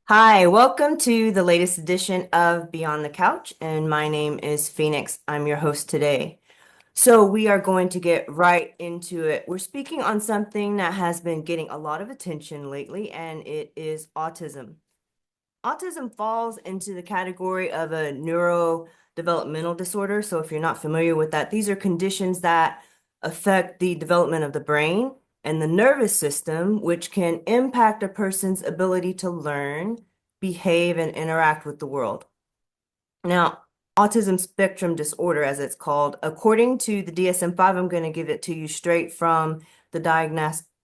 Hi, welcome to the latest edition of Beyond the Couch, and my name is Phoenix. I'm your host today. So, we are going to get right into it. We're speaking on something that has been getting a lot of attention lately, and it is autism. Autism falls into the category of a neurodevelopmental disorder. So, if you're not familiar with that, these are conditions that affect the development of the brain and the nervous system, which can impact a person's ability to learn, behave, and interact with the world. Now, autism spectrum disorder, as it's called, according to the DSM-5, I'm going to give it to you straight from the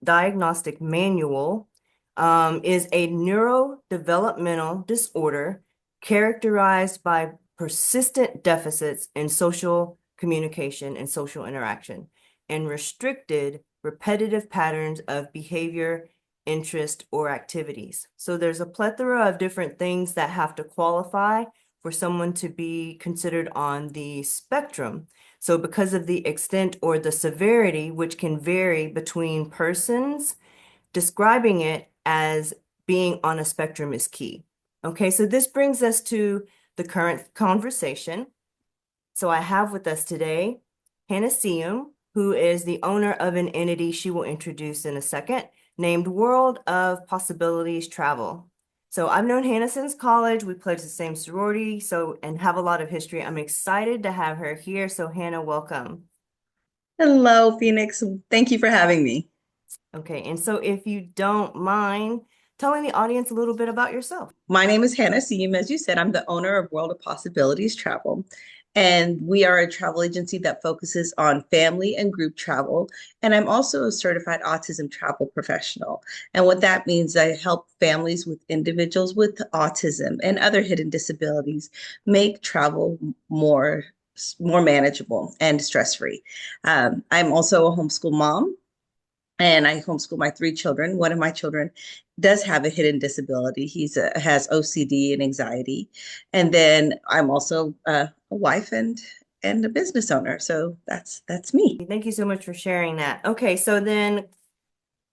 diagnostic manual, is a neurodevelopmental disorder characterized by persistent deficits in social communication and social interaction and restricted repetitive patterns of behavior, interest, or activities. So there's a plethora of different things that have to qualify for someone to be considered on the spectrum. So because of the extent or the severity, which can vary between persons, describing it as being on a spectrum is key. Okay, so this brings us to the current conversation. So I have with us today Hana, who is the owner of an entity she will introduce in a second, named World of Possibilities Travel. So I've known Hannah since college. We played the same sorority, and have a lot of history. I'm excited to have her here. So Hannah, welcome. Hello, Phoenix. Thank you for having me. Okay, and so if you don't mind telling the audience a little bit about yourself. My name is Hannah Seam. As you said, I'm the owner of World of Possibilities Travel. And we are a travel agency that focuses on family and group travel. And I'm also a certified autism travel professional. And what that means, I help families with individuals with autism and other hidden disabilities make travel more manageable and stress-free. I'm also a homeschool mom, and I homeschool my three children. One of my children does have a hidden disability. Has OCD and anxiety. And then I'm also a wife and a business owner. So that's me. Thank you so much for sharing that. Okay, so then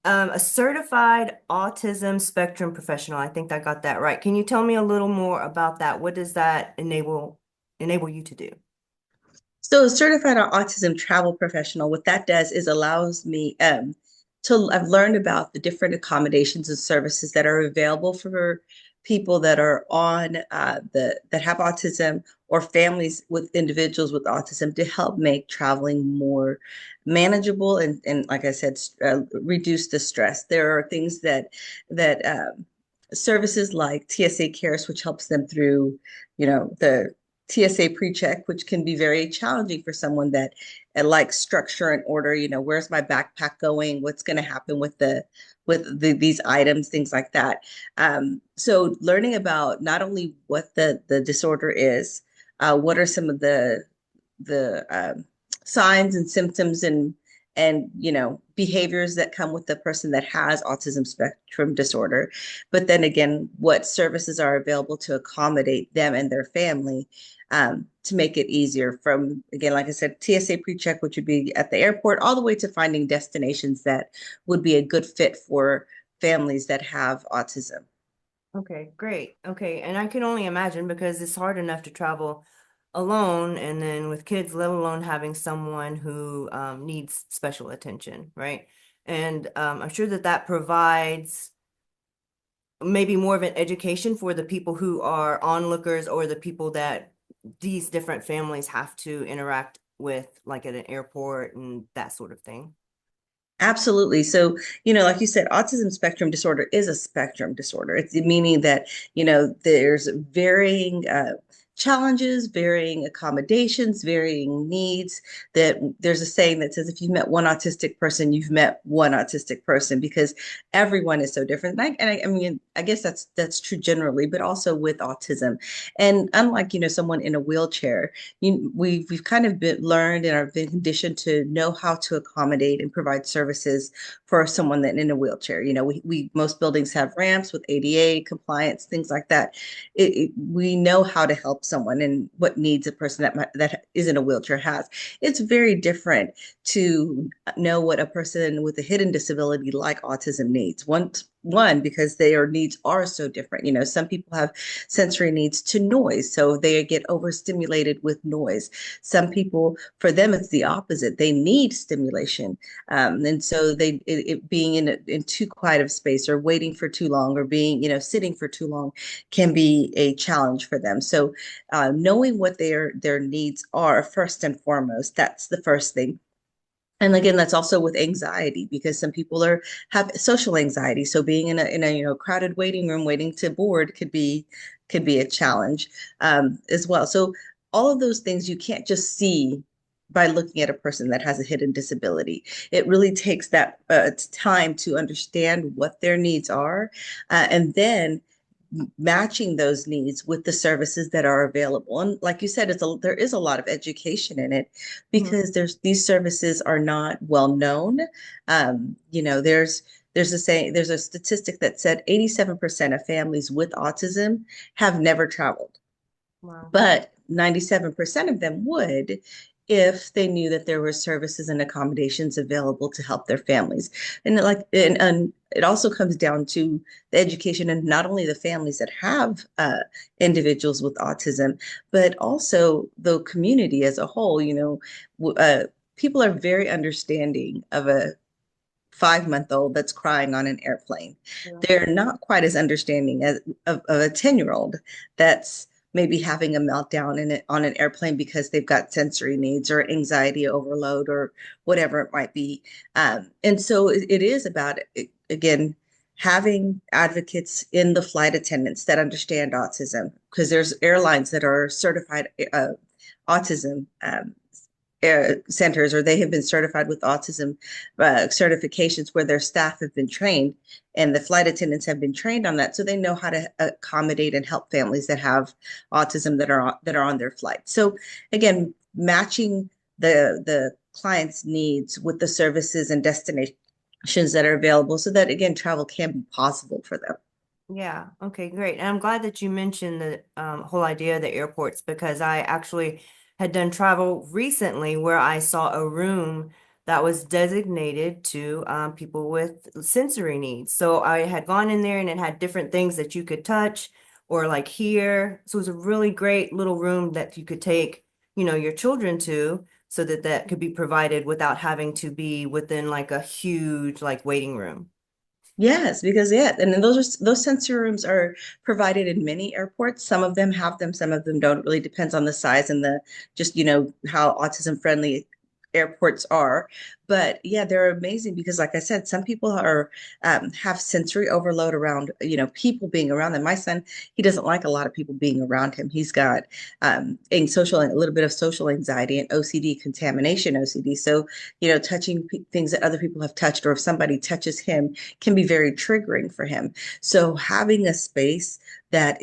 a certified autism spectrum professional. I think I got that right. Can you tell me a little more about that? What does that enable you to do? So certified autism travel professional, what that does is allows me I've learned about the different accommodations and services that are available for people that are on that have autism or families with individuals with autism to help make traveling more manageable and like I said, reduce the stress. There are things that services like TSA Cares, which helps them through, the TSA pre-check, which can be very challenging for someone that likes structure and order. Where's my backpack going? What's going to happen with these items, things like that. So learning about not only what the disorder is, what are some of the signs and symptoms and behaviors that come with the person that has autism spectrum disorder, but then again, what services are available to accommodate them and their family, to make it easier, from, again, like I said, TSA pre-check, which would be at the airport, all the way to finding destinations that would be a good fit for families that have autism. Okay, great. Okay, and I can only imagine because it's hard enough to travel alone and then with kids, let alone having someone who needs special attention, right? And I'm sure that that provides maybe more of an education for the people who are onlookers or the people that these different families have to interact with, like at an airport and that sort of thing. Absolutely. So, like you said, autism spectrum disorder is a spectrum disorder. It's meaning that, there's varying challenges, varying accommodations, varying needs. That there's a saying that says, if you've met one autistic person, you've met one autistic person, because everyone is so different. I mean, I guess that's true generally, but also with autism. And unlike, someone in a wheelchair, we've kind of been learned and are been conditioned to know how to accommodate and provide services for someone that in a wheelchair. We most buildings have ramps with ADA compliance, things like that. We know how to help someone and what needs a person that is in a wheelchair has. It's very different to know what a person with a hidden disability like autism needs. one, because their needs are so different. Some people have sensory needs to noise, so they get overstimulated with noise. Some people, for them, it's the opposite. They need stimulation. And so it being in too quiet of space, or waiting for too long, or being, sitting for too long, can be a challenge for them. So knowing what their needs are first and foremost, that's the first thing. And again, that's also with anxiety, because some people have social anxiety. So being in a crowded waiting room waiting to board could be a challenge as well. So all of those things you can't just see by looking at a person that has a hidden disability. It really takes that time to understand what their needs are, and then matching those needs with the services that are available. And like you said, there is a lot of education in it, Mhm. because these services are not well known. There's a statistic that said 87% of families with autism have never traveled, Wow. but 97% of them would, if they knew that there were services and accommodations available to help their families. And it also comes down to the education, and not only the families that have individuals with autism, but also the community as a whole. People are very understanding of a 5-month-old that's crying on an airplane. Yeah. They're not quite as understanding of a 10-year-old that's maybe having a meltdown on an airplane because they've got sensory needs or anxiety overload or whatever it might be. And so it is about, again, having advocates in the flight attendants that understand autism, because there's airlines that are certified autism centers, or they have been certified with autism certifications, where their staff have been trained, and the flight attendants have been trained on that, so they know how to accommodate and help families that have autism that are on their flight. So again, matching the client's needs with the services and destinations that are available, so that again, travel can be possible for them. Yeah, okay, great. And I'm glad that you mentioned the whole idea of the airports, because I actually had done travel recently where I saw a room that was designated to people with sensory needs. So I had gone in there and it had different things that you could touch or like hear. So it was a really great little room that you could take, your children to, so that that could be provided without having to be within like a huge like waiting room. Yes, because yeah, and then those sensory rooms are provided in many airports. Some of them have them, some of them don't. It really depends on the size and the just how autism friendly airports are. But yeah, they're amazing because, like I said, some people have sensory overload around people being around them. My son, he doesn't like a lot of people being around him. He's got a little bit of social anxiety and OCD, contamination OCD. So touching things that other people have touched, or if somebody touches him, can be very triggering for him. So having a space that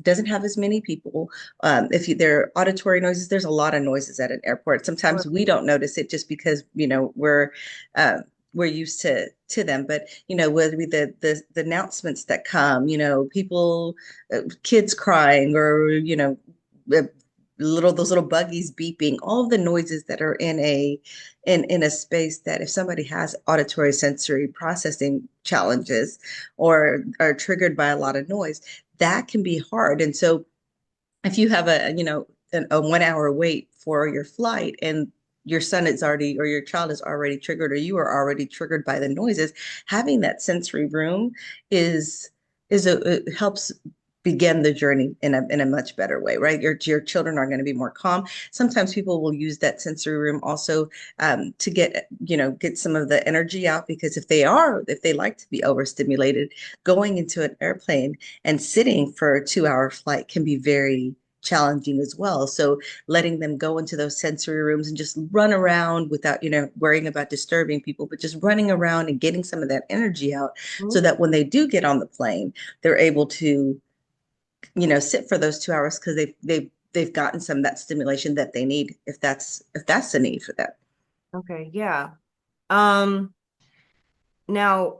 doesn't have as many people, there are auditory noises, there's a lot of noises at an airport. Sometimes we don't notice it just because we're used to them. But whether it be the announcements that come, people, kids crying, or uh, those little buggies beeping, all of the noises that are in a space, that if somebody has auditory sensory processing challenges or are triggered by a lot of noise, that can be hard. And so if you have a 1 hour wait for your flight, and your son is already, or your child is already triggered, or you are already triggered by the noises, having that sensory room is it helps begin the journey in a much better way, right? Your children are going to be more calm. Sometimes people will use that sensory room also to get some of the energy out, because if they like to be overstimulated, going into an airplane and sitting for a 2 hour flight can be very challenging as well. So letting them go into those sensory rooms and just run around without, worrying about disturbing people, but just running around and getting some of that energy out, so Mhm. that when they do get on the plane, they're able to, sit for those 2 hours, because they've gotten some of that stimulation that they need, if that's the need for them. Okay, yeah. Um, Now,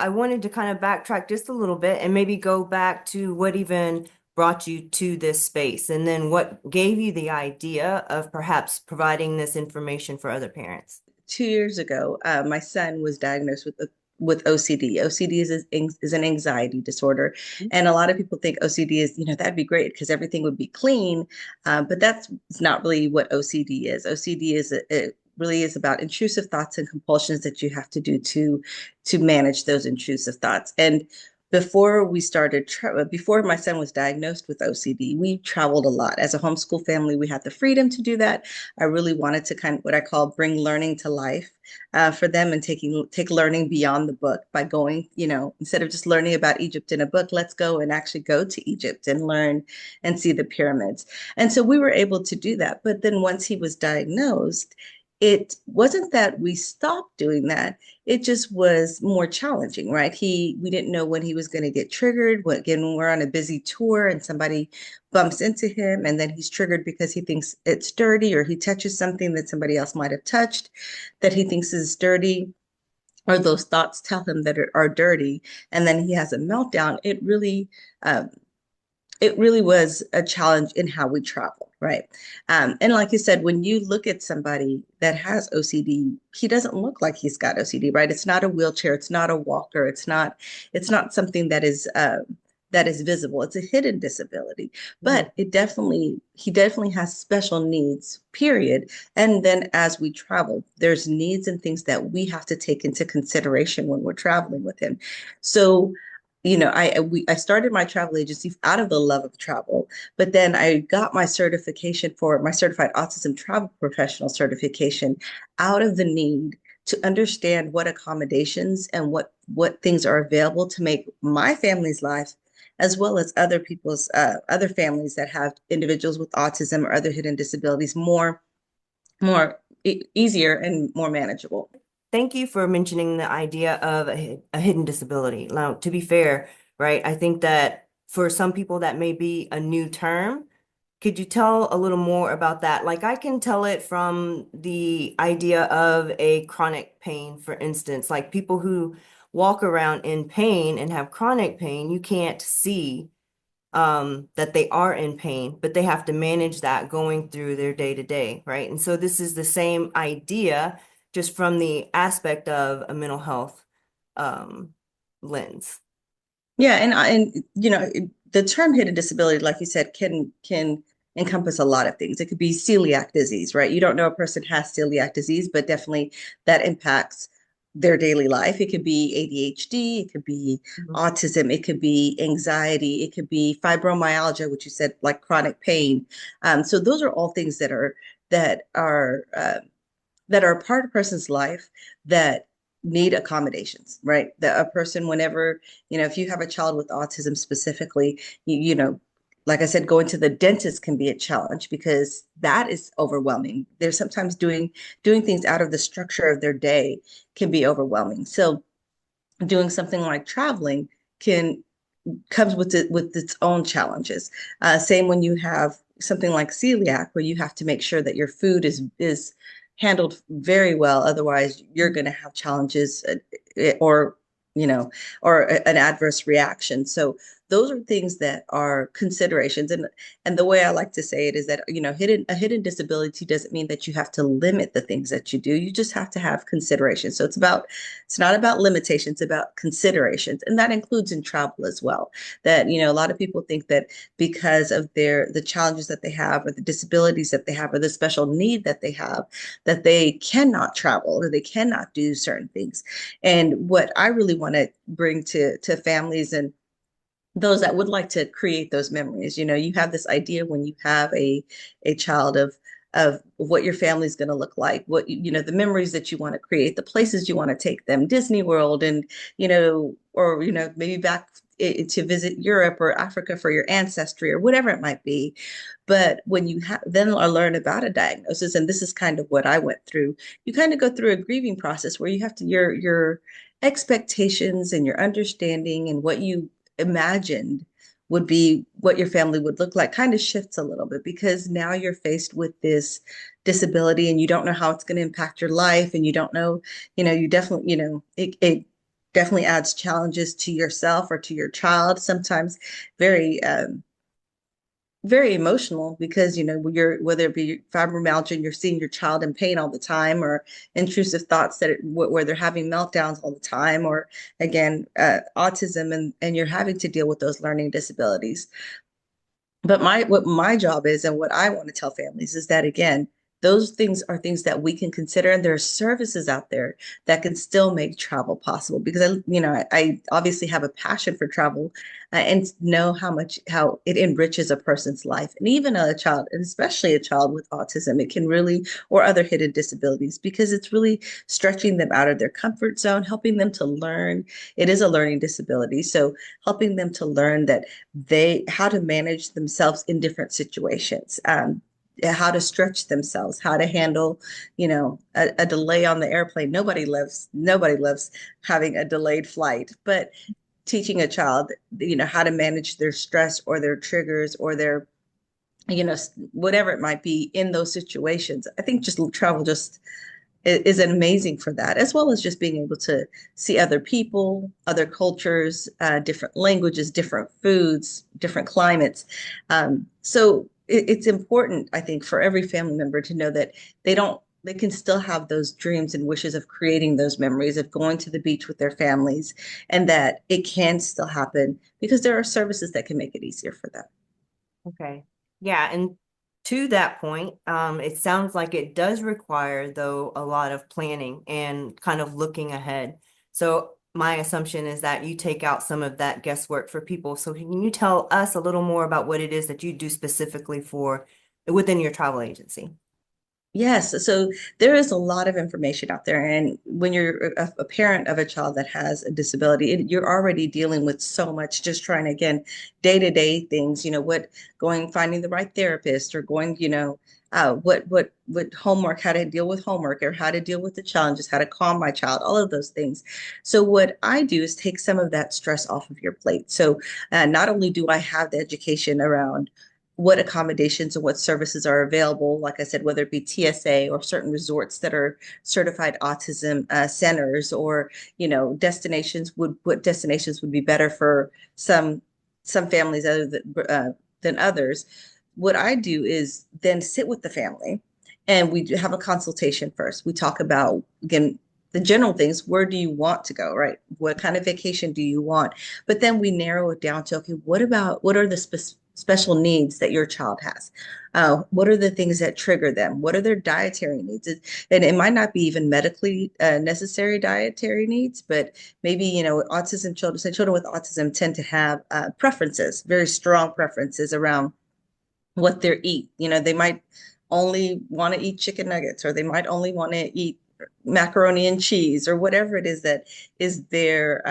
I wanted to kind of backtrack just a little bit and maybe go back to what even brought you to this space, and then what gave you the idea of perhaps providing this information for other parents. 2 years ago, my son was diagnosed with with OCD. OCD is an anxiety disorder, and a lot of people think OCD is, that'd be great because everything would be clean, but that's not really what OCD is. OCD it really is about intrusive thoughts and compulsions that you have to do to manage those intrusive thoughts. And before my son was diagnosed with OCD, we traveled a lot. As a homeschool family, we had the freedom to do that. I really wanted to kind of what I call bring learning to life for them, and take learning beyond the book by going, instead of just learning about Egypt in a book, let's go and actually go to Egypt and learn and see the pyramids. And so we were able to do that. But then once he was diagnosed, it wasn't that we stopped doing that. It just was more challenging, right? We didn't know when he was going to get triggered. Again, when we're on a busy tour and somebody bumps into him, and then he's triggered because he thinks it's dirty, or he touches something that somebody else might have touched that he thinks is dirty, or those thoughts tell him that are dirty, and then he has a meltdown. Um, it really was a challenge in how we travel, right? And like you said, when you look at somebody that has OCD, he doesn't look like he's got OCD, right? It's not a wheelchair, it's not a walker, it's not something that is visible. It's a hidden disability, Mhm. but he definitely has special needs, period. And then as we travel, there's needs and things that we have to take into consideration when we're traveling with him. So I started my travel agency out of the love of travel, but then I got my certification for my certified autism travel professional certification out of the need to understand what accommodations and what things are available to make my family's life, as well as other families that have individuals with autism or other hidden disabilities, easier and more manageable. Thank you for mentioning the idea of a hidden disability. Now, to be fair, right, I think that for some people that may be a new term. Could you tell a little more about that? Like I can tell it from the idea of a chronic pain, for instance, like people who walk around in pain and have chronic pain, you can't see that they are in pain, but they have to manage that going through their day to day, right? And so this is the same idea, just from the aspect of a mental health um, lens. Yeah, the term hidden disability, like you said, can encompass a lot of things. It could be celiac disease, right? You don't know a person has celiac disease, but definitely that impacts their daily life. It could be ADHD, it could be Mhm. autism, it could be anxiety, it could be fibromyalgia, which you said like chronic pain. So those are all things that are that are a part of a person's life that need accommodations, right? That a person, whenever, if you have a child with autism specifically, like I said, going to the dentist can be a challenge because that is overwhelming. They're sometimes doing things out of the structure of their day can be overwhelming. So doing something like traveling can comes with its own challenges. Same when you have something like celiac, where you have to make sure that your food is handled very well. Otherwise, you're going to have challenges, or or an adverse reaction. So those are things that are considerations. And the way I like to say it is that a hidden disability doesn't mean that you have to limit the things that you do. You just have to have consideration. So it's not about limitations, it's about considerations, and that includes in travel as well. That a lot of people think that because of the challenges that they have, or the disabilities that they have, or the special need that they have, that they cannot travel or they cannot do certain things. And what I really want to bring to families and those that would like to create those memories, you have this idea when you have a child of what your family is going to look like, what the memories that you want to create, the places you want to take them, Disney World, and or maybe back to visit Europe or Africa for your ancestry or whatever it might be. But when you then learn about a diagnosis, and this is kind of what I went through, you kind of go through a grieving process where you have to your expectations and your understanding and what you imagined would be what your family would look like kind of shifts a little bit, because now you're faced with this disability and you don't know how it's going to impact your life, and you don't know, you definitely, it definitely adds challenges to yourself or to your child, sometimes very very emotional because you're whether it be fibromyalgia and you're seeing your child in pain all the time, or intrusive thoughts where they're having meltdowns all the time, or again autism, and you're having to deal with those learning disabilities. But what my job is, and what I want to tell families, is that again, those things are things that we can consider, and there are services out there that can still make travel possible. Because I obviously have a passion for travel, and know how it enriches a person's life, and even a child, and especially a child with autism, it can really, or other hidden disabilities, because it's really stretching them out of their comfort zone, helping them to learn. It is a learning disability, so helping them to learn that how to manage themselves in different situations, how to stretch themselves, how to handle, a delay on the airplane. Nobody loves having a delayed flight, but teaching a child, how to manage their stress or their triggers or their, whatever it might be in those situations. I think just travel just is amazing for that, as well as just being able to see other people, other cultures, different languages, different foods, different climates. So it's important, I think, for every family member to know that they can still have those dreams and wishes of creating those memories of going to the beach with their families, and that it can still happen because there are services that can make it easier for them. Okay. Yeah, and to that point, it sounds like it does require, though, a lot of planning and kind of looking ahead. So my assumption is that you take out some of that guesswork for people. So can you tell us a little more about what it is that you do specifically for within your travel agency? Yes, so there is a lot of information out there. And when you're a parent of a child that has a disability, you're already dealing with so much, just trying to, again, day-to-day things, finding the right therapist, or going, what homework, how to deal with homework, or how to deal with the challenges, how to calm my child, all of those things. So what I do is take some of that stress off of your plate. So not only do I have the education around what accommodations and what services are available, like I said, whether it be TSA or certain resorts that are certified autism centers, or what destinations would be better for some families than others. What I do is then sit with the family, and we have a consultation first. We talk about, again, the general things. Where do you want to go, right? What kind of vacation do you want? But then we narrow it down to, okay, what are the special needs that your child has? What are the things that trigger them? What are their dietary needs? And it might not be even medically necessary dietary needs, but maybe, children with autism tend to have preferences, very strong preferences around what they eat. They might only want to eat chicken nuggets, or they might only want to eat macaroni and cheese, or whatever it is that is their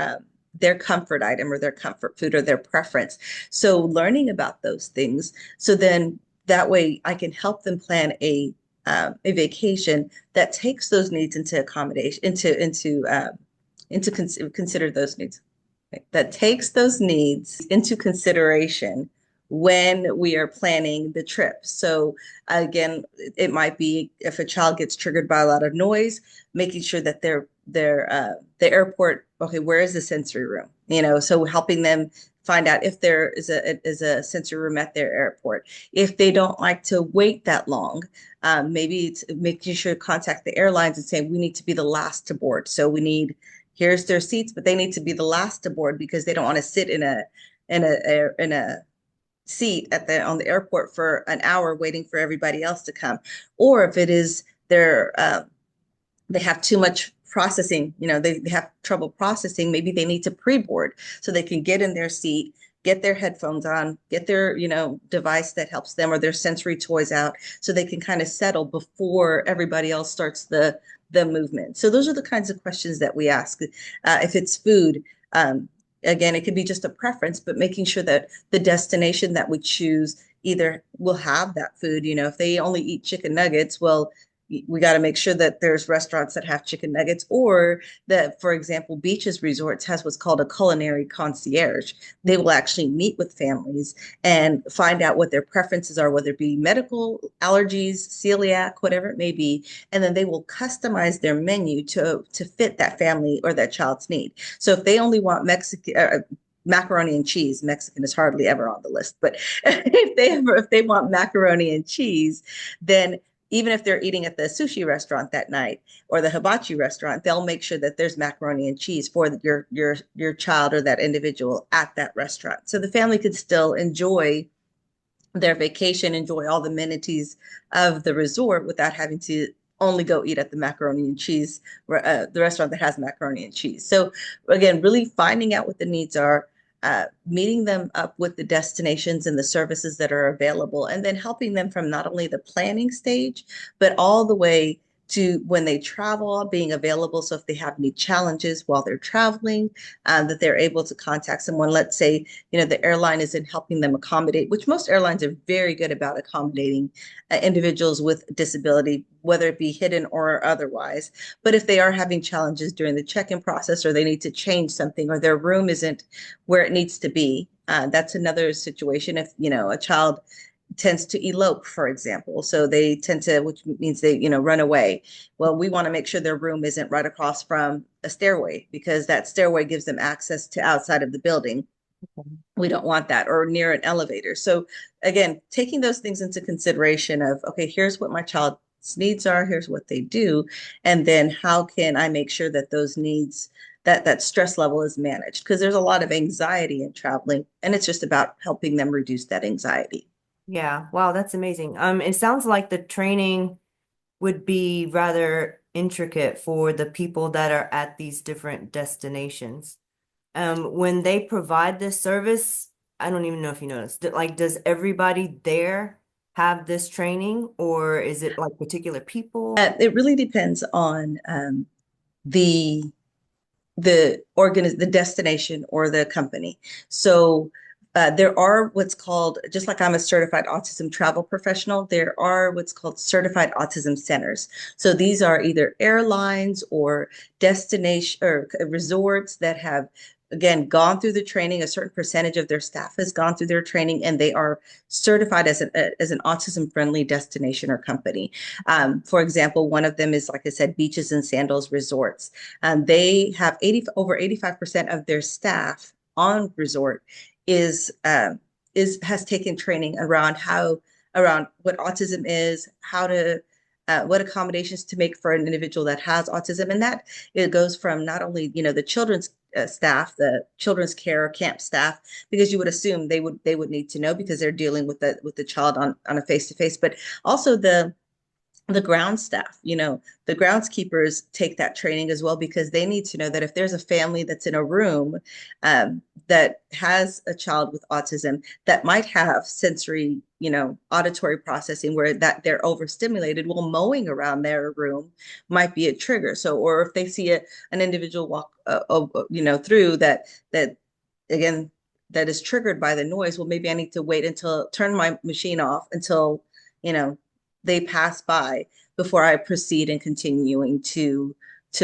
comfort item, or their comfort food, or their preference. So learning about those things, so then that way I can help them plan a vacation that takes those needs into accommodation, consider those needs, that takes those needs into consideration when we are planning the trip. So again, it might be if a child gets triggered by a lot of noise, making sure that the airport, okay, where is the sensory room? So helping them find out if there is a sensory room at their airport. If they don't like to wait that long, maybe it's making sure to contact the airlines and saying we need to be the last to board. So here's their seats, but they need to be the last to board, because they don't want to sit in a seat on the airport for an hour waiting for everybody else to come. Or if it is they have too much processing, they have trouble processing, maybe they need to pre-board so they can get in their seat, get their headphones on, get their, device that helps them, or their sensory toys out, so they can kind of settle before everybody else starts the movement. So those are the kinds of questions that we ask. If it's food, again, it could be just a preference, but making sure that the destination that we choose either will have that food. If they only eat chicken nuggets, well, we got to make sure that there's restaurants that have chicken nuggets, or that, for example, Beaches Resorts has what's called a culinary concierge. They will actually meet with families and find out what their preferences are, whether it be medical, allergies, celiac, whatever it may be, and then they will customize their menu to fit that family or that child's need. So if they only want Mexican, macaroni and cheese. Mexican is hardly ever on the list, but if they want macaroni and cheese, then even if they're eating at the sushi restaurant that night or the hibachi restaurant, they'll make sure that there's macaroni and cheese for your child or that individual at that restaurant. So the family could still enjoy their vacation, enjoy all the amenities of the resort without having to only go eat at the macaroni and cheese, the restaurant that has macaroni and cheese. So again, really finding out what the needs are, meeting them up with the destinations and the services that are available, and then helping them from not only the planning stage, but all the way to when they travel, being available. So if they have any challenges while they're traveling, that they're able to contact someone. Let's say, the airline isn't helping them accommodate, which most airlines are very good about accommodating individuals with disability, whether it be hidden or otherwise. But if they are having challenges during the check-in process, or they need to change something, or their room isn't where it needs to be, that's another situation. If, a child tends to elope, for example. So they tend to, which means they, run away. Well, we want to make sure their room isn't right across from a stairway, because that stairway gives them access to outside of the building. We don't want that, or near an elevator. So again, taking those things into consideration of, okay, here's what my child's needs are, here's what they do, and then how can I make sure that those needs, that stress level is managed? Because there's a lot of anxiety in traveling, and it's just about helping them reduce that anxiety. Yeah, wow, that's amazing. It sounds like the training would be rather intricate for the people that are at these different destinations. When they provide this service, I don't even know if you noticed, like, does everybody there have this training, or is it like particular people? It really depends on the the destination or the company. So there are what's called, just like I'm a certified autism travel professional, there are what's called certified autism centers. So these are either airlines or destination or resorts that have, again, gone through the training. A certain percentage of their staff has gone through their training, and they are certified as an autism friendly destination or company. For example, one of them is, like I said, Beaches and Sandals Resorts. They have over 85% of their staff on resort is has taken training around what autism is, how to what accommodations to make for an individual that has autism, and that it goes from not only the children's staff, the children's care camp staff, because you would assume they would need to know because they're dealing with the child on a face to face, but also the ground staff, the groundskeepers take that training as well, because they need to know that if there's a family that's in a room that has a child with autism that might have sensory, auditory processing, where that they're overstimulated, well, mowing around their room might be a trigger. So, or if they see an individual walk, through that again, that is triggered by the noise, well, maybe I need to wait until turn my machine off until, you know, they pass by before I proceed in continuing to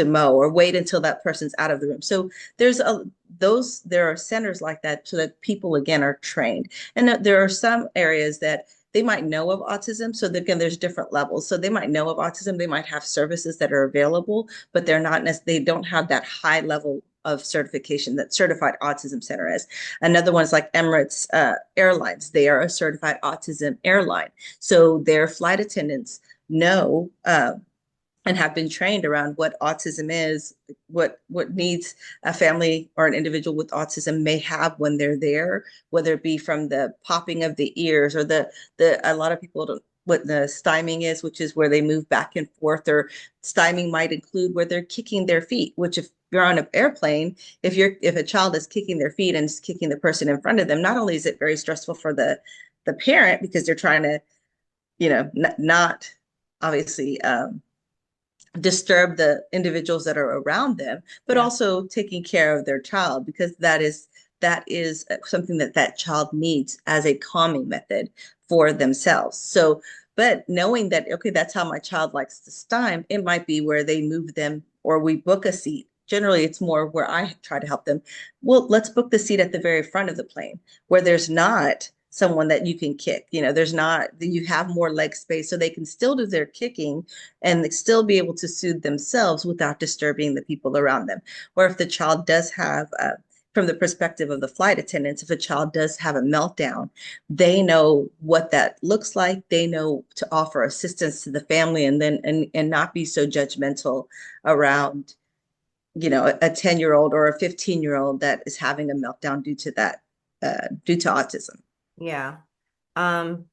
mow, or wait until that person's out of the room. So there are centers like that, so that people again are trained. And there are some areas that they might know of autism. So again, there's different levels. So they might know of autism, they might have services that are available, but they don't have that high level of certification that certified autism center is. Another one is like Emirates Airlines. They are a certified autism airline. So their flight attendants know and have been trained around what autism is, what needs a family or an individual with autism may have when they're there, whether it be from the popping of the ears, or the a lot of people don't what the styming is, which is where they move back and forth, or styming might include where they're kicking their feet, which if you're on an airplane, if a child is kicking their feet and is kicking the person in front of them, not only is it very stressful for the parent, because they're trying to, not obviously disturb the individuals that are around them, but Yeah. also taking care of their child, because that is something that child needs as a calming method for themselves. So, but knowing that, okay, that's how my child likes to stime, it might be where they move them, or we book a seat. Generally, it's more where I try to help them. Well, let's book the seat at the very front of the plane, where there's not someone that you can kick. There's not, you have more leg space, so they can still do their kicking and still be able to soothe themselves without disturbing the people around them. Or if the child does have from the perspective of the flight attendants, if a child does have a meltdown, they know what that looks like. They know to offer assistance to the family, and then and not be so judgmental around, a 10-year-old or a 15-year-old that is having a meltdown due to that, due to autism. Yeah. Um,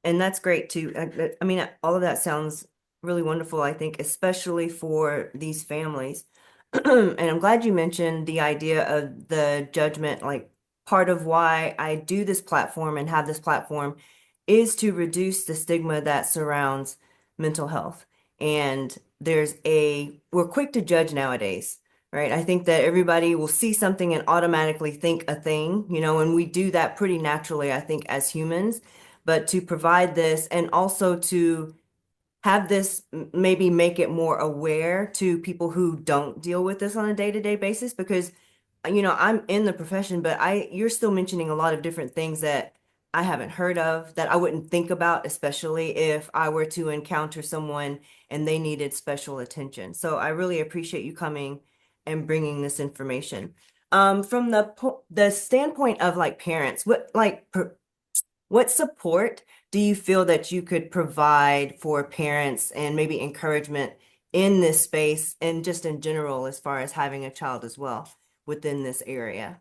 and that's great too. I mean, all of that sounds really wonderful, I think, especially for these families. And I'm glad you mentioned the idea of the judgment. Like, part of why I do this platform and have this platform is to reduce the stigma that surrounds mental health. And we're quick to judge nowadays, right? I think that everybody will see something and automatically think a thing, and we do that pretty naturally, I think, as humans. But to provide this and also to have this maybe make it more aware to people who don't deal with this on a day-to-day basis, because I'm in the profession, but you're still mentioning a lot of different things that I haven't heard of, that I wouldn't think about, especially if I were to encounter someone and they needed special attention. So I really appreciate you coming and bringing this information. From the standpoint of like parents, what support do you feel that you could provide for parents and maybe encouragement in this space and just in general as far as having a child as well within this area?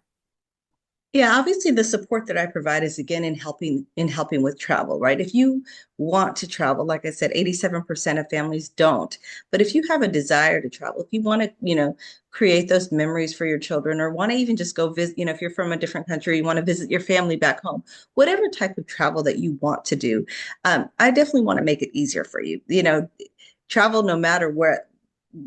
Yeah, obviously the support that I provide is again in helping with travel, right? If you want to travel, like I said, 87% of families don't. But if you have a desire to travel, if you want to, create those memories for your children, or want to even just go visit, if you're from a different country, you want to visit your family back home, whatever type of travel that you want to do, I definitely want to make it easier for you. Travel no matter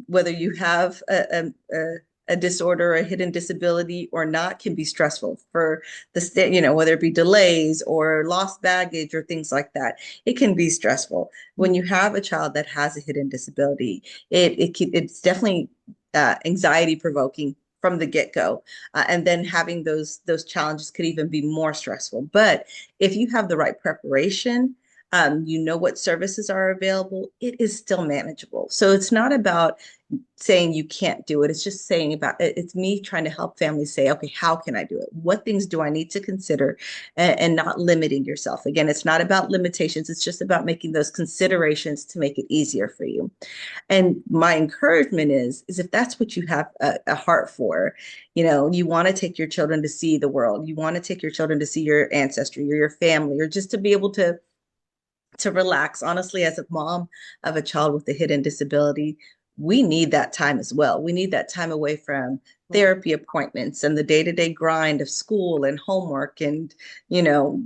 whether you have a disorder, a hidden disability or not, can be stressful for the state, whether it be delays or lost baggage or things like that. It can be stressful. When you have a child that has a hidden disability, it's definitely anxiety provoking from the get-go, and then having those challenges could even be more stressful. But if you have the right preparation, you know what services are available, it is still manageable. So it's not about saying you can't do it. It's just saying it's me trying to help families say, okay, how can I do it? What things do I need to consider, and not limiting yourself? Again, it's not about limitations. It's just about making those considerations to make it easier for you. And my encouragement is if that's what you have a heart for, you want to take your children to see the world. You want to take your children to see your ancestry or your family, or just to be able to relax. Honestly, as a mom of a child with a hidden disability, we need that time as well. We need that time away from therapy appointments and the day-to-day grind of school and homework and, you know,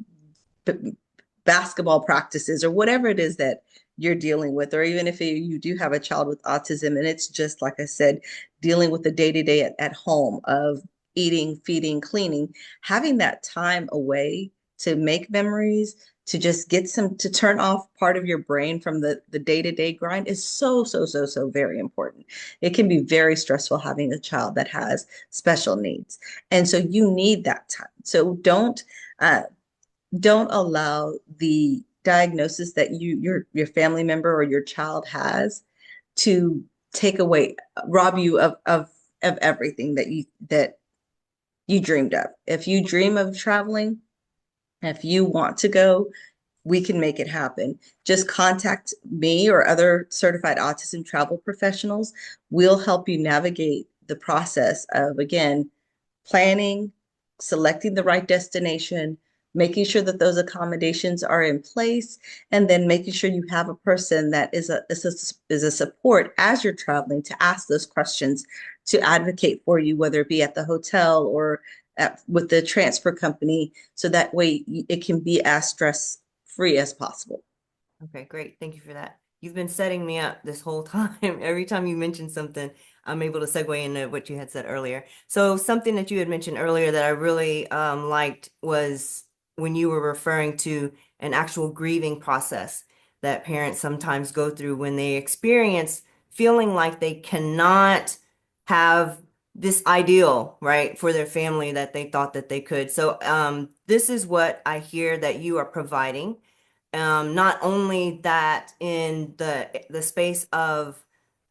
basketball practices or whatever it is that you're dealing with. Or even if you do have a child with autism and it's just, like I said, dealing with the day-to-day at home of eating, feeding, cleaning, having that time away to make memories, to just get to turn off part of your brain from the day-to-day grind is so very important. It can be very stressful having a child that has special needs, and so you need that time. So uh, don't allow the diagnosis that your family member or your child has to take away, rob you of everything that you dreamed of. If you dream of traveling, if you want to go, we can make it happen. Just contact me or other certified autism travel professionals. We'll help you navigate the process of, again, planning, selecting the right destination, making sure that those accommodations are in place, and then making sure you have a person that is a support as you're traveling to ask those questions, to advocate for you, whether it be at the hotel or with the transfer company, so that way it can be as stress free as possible. Okay, great. Thank you for that. You've been setting me up this whole time. Every time you mention something, I'm able to segue into what you had said earlier. So something that you had mentioned earlier that I really liked was when you were referring to an actual grieving process that parents sometimes go through when they experience feeling like they cannot have this ideal, right, for their family that they thought that they could. So this is what I hear that you are providing, not only that in the space of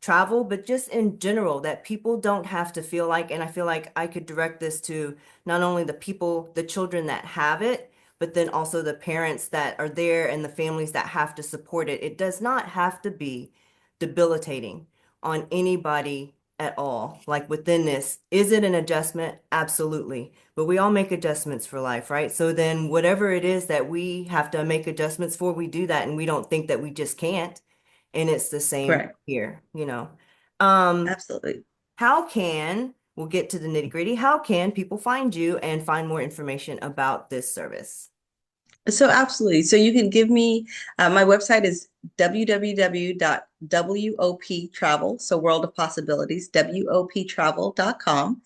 travel, but just in general, that people don't have to feel like, and I feel like I could direct this to not only the people, the children that have it, but then also the parents that are there and the families that have to support it. It does not have to be debilitating on anybody at all. Like within this, is it an adjustment? Absolutely. But we all make adjustments for life, right? So then whatever it is that we have to make adjustments for, we do that and we don't think that we just can't. And it's the same Right. here, you know. Um, Absolutely. how can, we'll get to the nitty gritty, how can people find you and find more information about this service? So absolutely. So you can give me, my website is www.woptravel, so World of Possibilities, woptravel.com.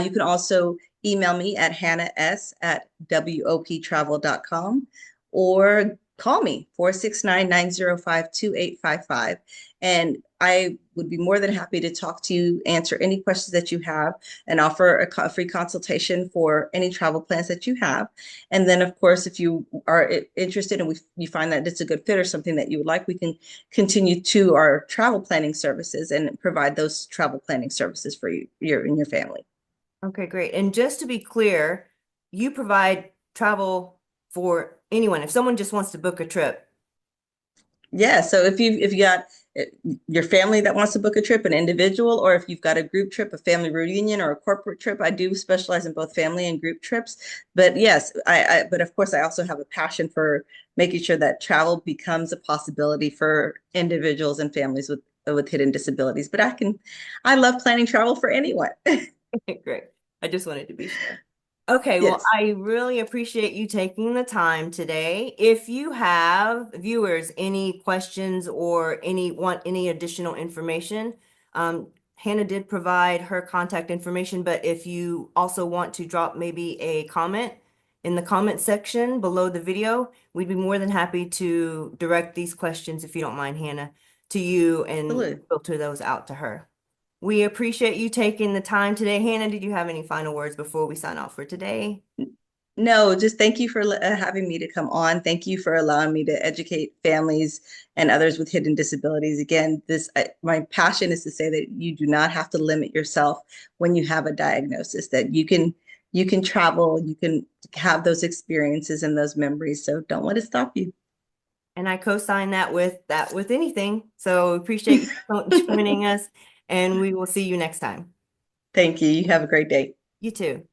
You can also email me at hannahs@woptravel.com or call me 469-905-2855. And I would be more than happy to talk to you, answer any questions that you have, and offer a free consultation for any travel plans that you have. And then, of course, if you are interested and you find that it's a good fit or something that you would like, we can continue to our travel planning services and provide those travel planning services for you and your family. Okay, great. And just to be clear, you provide travel for anyone. If someone just wants to book a trip. Yeah, so if you got uh, your family that wants to book a trip, an individual, or if you've got a group trip, a family reunion, or a corporate trip, I do specialize in both family and group trips. But yes, but of course, I also have a passion for making sure that travel becomes a possibility for individuals and families with hidden disabilities. But I love planning travel for anyone. Great. I just wanted to be sure. Okay, well, Yes, I really appreciate you taking the time today. If you have viewers any questions or want any additional information, Hannah did provide her contact information, but if you also want to drop maybe a comment in the comment section below the video, we'd be more than happy to direct these questions, if you don't mind, Hannah, to you and absolutely. filter those out to her. We appreciate you taking the time today. Hannah, did you have any final words before we sign off for today? No, just thank you for having me to come on. Thank you for allowing me to educate families and others with hidden disabilities. Again, my passion is to say that you do not have to limit yourself when you have a diagnosis, that you can travel, you can have those experiences and those memories. So don't let it stop you. And I co-sign that with anything. So appreciate you joining us, and we will see you next time. Thank you. You have a great day. You too.